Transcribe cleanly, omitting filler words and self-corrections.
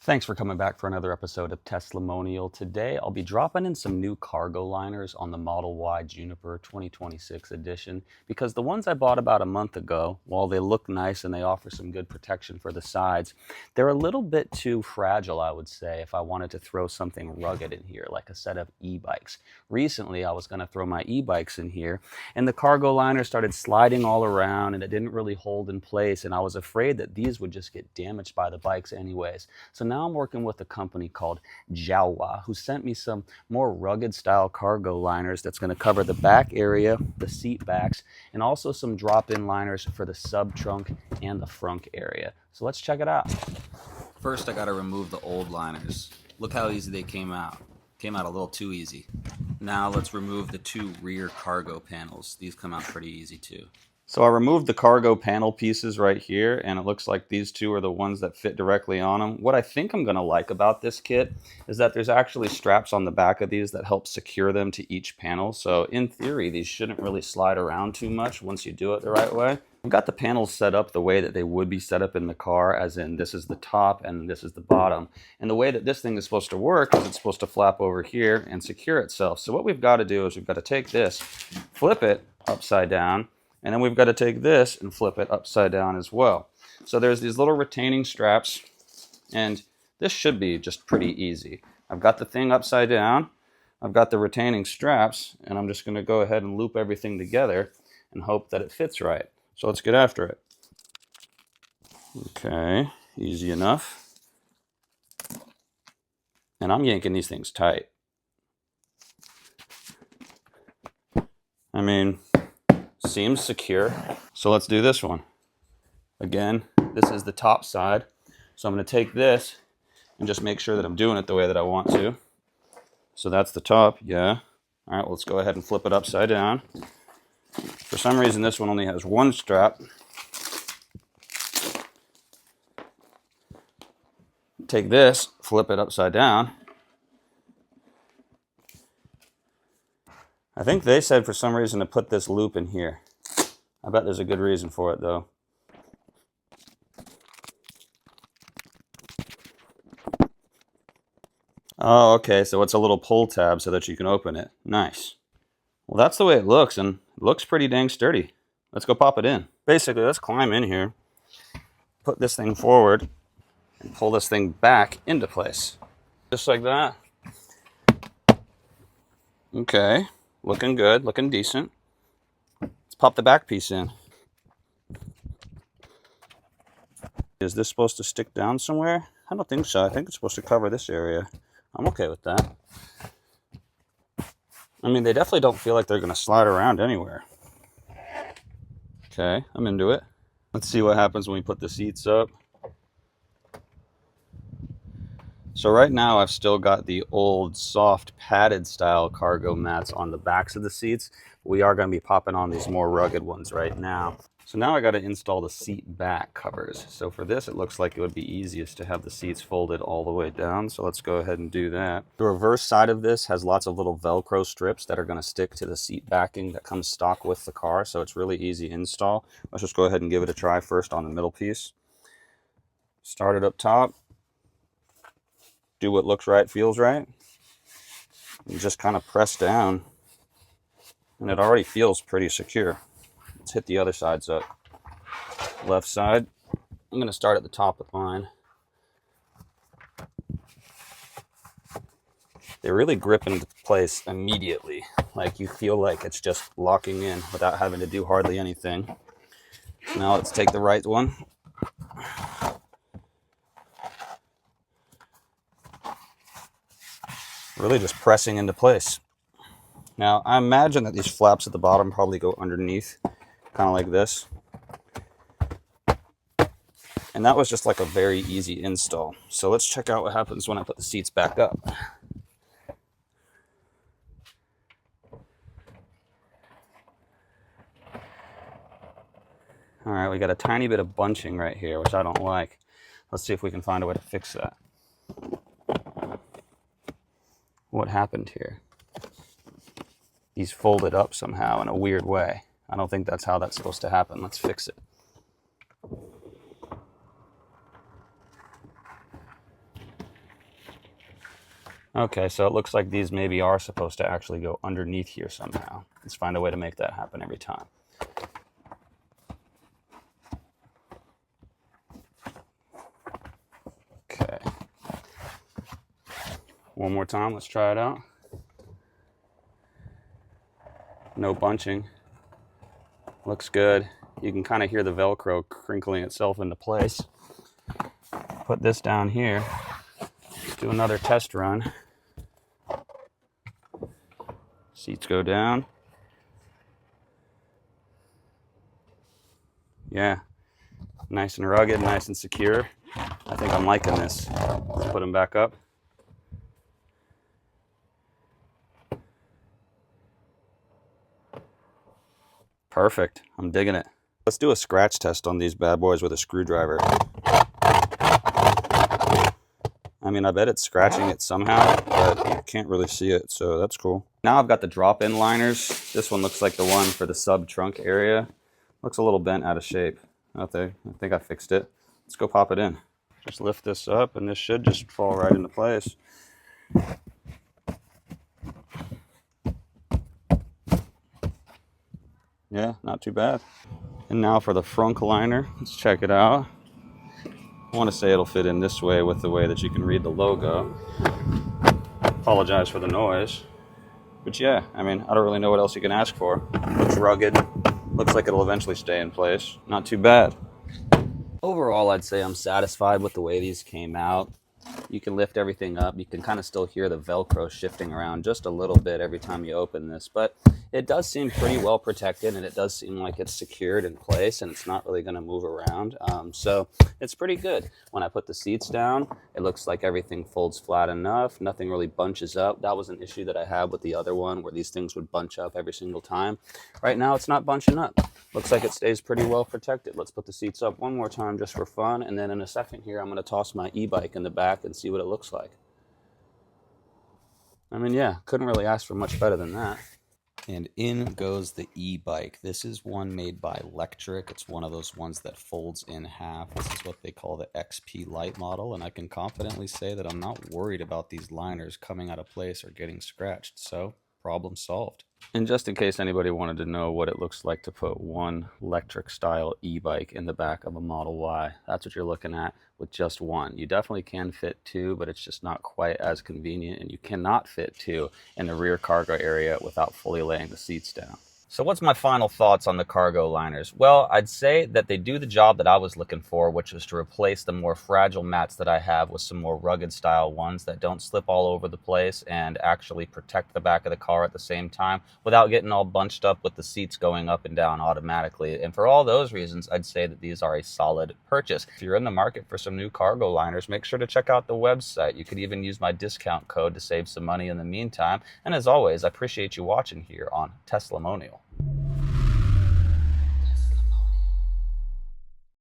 Thanks for coming back for another episode of Teslamonial. Today I'll be dropping in some new cargo liners on the Model Y Juniper 2026 edition because the ones I bought about a month ago, while they look nice and they offer some good protection for the sides, they're a little bit too fragile, I would say, if I wanted to throw something rugged in here, like a set of e-bikes. Recently I was going to throw my e-bikes in here and the cargo liner started sliding all around and it didn't really hold in place, and I was afraid that these would just get damaged by the bikes anyways. So now I'm working with a company called JOWUA, who sent me some more rugged style cargo liners that's going to cover the back area, the seat backs, and also some drop-in liners for the sub trunk and the frunk area. So let's check it out. First, I got to remove the old liners. Look how easy they came out. Came out a little too easy. Now let's remove the two rear cargo panels. These come out pretty easy too. So I removed the cargo panel pieces right here, and it looks like these two are the ones that fit directly on them. What I think I'm going to like about this kit is that there's actually straps on the back of these that help secure them to each panel. So in theory, these shouldn't really slide around too much once you do it the right way. I've got the panels set up the way that they would be set up in the car, as in this is the top and this is the bottom. And the way that this thing is supposed to work is it's supposed to flap over here and secure itself. So what we've got to do is we've got to take this, flip it upside down, and then we've got to take this and flip it upside down as well. So there's these little retaining straps, and this should be just pretty easy. I've got the thing upside down, I've got the retaining straps, and I'm just going to go ahead and loop everything together and hope that it fits right. So let's get after it. Okay, easy enough. And I'm yanking these things tight. I mean, seems secure. So let's do this one. Again, this is the top side. So I'm going to take this and just make sure that I'm doing it the way that I want to. So that's the top, yeah. All right, well, let's go ahead and flip it upside down. For some reason, this one only has one strap. Take this, flip it upside down. I think they said for some reason to put this loop in here. I bet there's a good reason for it, though. Oh, okay, so it's a little pull tab so that you can open it. Nice. Well, that's the way it looks, and it looks pretty dang sturdy. Let's go pop it in. Basically, let's climb in here, put this thing forward, and pull this thing back into place. Just like that. Okay, looking good, looking decent. Let's pop the back piece in. Is this supposed to stick down somewhere? I don't think so. I think it's supposed to cover this area. I'm okay with that. I mean, they definitely don't feel like they're going to slide around anywhere. Okay, I'm into it. Let's see what happens when we put the seats up. So right now I've still got the old soft padded style cargo mats on the backs of the seats. We are going to be popping on these more rugged ones right now. So now I got to install the seat back covers. So for this, it looks like it would be easiest to have the seats folded all the way down. So let's go ahead and do that. The reverse side of this has lots of little Velcro strips that are going to stick to the seat backing that comes stock with the car. So it's really easy install. Let's just go ahead and give it a try first on the middle piece. Start it up top. Do what looks right, feels right. And just kind of press down. And it already feels pretty secure. Let's hit the other sides up. Left side. I'm going to start at the top of mine. They really grip into place immediately. Like you feel like it's just locking in without having to do hardly anything. Now let's take the right one. Really just pressing into place. Now I imagine that these flaps at the bottom probably go underneath, kind of like this. And that was just like a very easy install. So let's check out what happens when I put the seats back up. All right, we got a tiny bit of bunching right here, which I don't like. Let's see if we can find a way to fix that. What happened here? These folded up somehow in a weird way. I don't think that's how that's supposed to happen. Let's fix it. Okay, so it looks like these maybe are supposed to actually go underneath here somehow. Let's find a way to make that happen every time. Okay. One more time, let's try it out. No bunching. Looks good. You can kind of hear the Velcro crinkling itself into place. Put this down here. Let's do another test run. Seats go down. Yeah, nice and rugged, nice and secure. I think I'm liking this. Let's put them back up. Perfect. I'm digging it. Let's do a scratch test on these bad boys with a screwdriver. I mean, I bet it's scratching it somehow, but you can't really see it, so that's cool. Now I've got the drop-in liners. This one looks like the one for the sub-trunk area. Looks a little bent out of shape out there. I think I fixed it. Let's go pop it in. Just lift this up, and this should just fall right into place. Yeah, not too bad. And now for the frunk liner. Let's check it out. I want to say it'll fit in this way with the way that you can read the logo. Apologize for the noise. But yeah, I mean, I don't really know what else you can ask for. Looks rugged. Looks like it'll eventually stay in place. Not too bad. Overall, I'd say I'm satisfied with the way these came out. You can lift everything up. You can kind of still hear the Velcro shifting around just a little bit every time you open this, but it does seem pretty well protected, and it does seem like it's secured in place and it's not really going to move around. So it's pretty good. When I put the seats down, it looks like everything folds flat enough. Nothing really bunches up. That was an issue that I had with the other one where these things would bunch up every single time. Right now, it's not bunching up. Looks like it stays pretty well protected. Let's put the seats up one more time just for fun, and then in a second here, I'm going to toss my e-bike in the back and see what it looks like. I mean, yeah, couldn't really ask for much better than that. And in goes the e-bike. This is one made by Electric. It's one of those ones that folds in half. This is what they call the XP Lite model, and I can confidently say that I'm not worried about these liners coming out of place or getting scratched, so problem solved. And just in case anybody wanted to know what it looks like to put one electric style e-bike in the back of a Model Y, that's what you're looking at with just one. You definitely can fit two, but it's just not quite as convenient, and you cannot fit two in the rear cargo area without fully laying the seats down. So what's my final thoughts on the cargo liners? Well, I'd say that they do the job that I was looking for, which was to replace the more fragile mats that I have with some more rugged style ones that don't slip all over the place and actually protect the back of the car at the same time without getting all bunched up with the seats going up and down automatically. And for all those reasons, I'd say that these are a solid purchase. If you're in the market for some new cargo liners, make sure to check out the website. You could even use my discount code to save some money in the meantime. And as always, I appreciate you watching here on Teslamonial.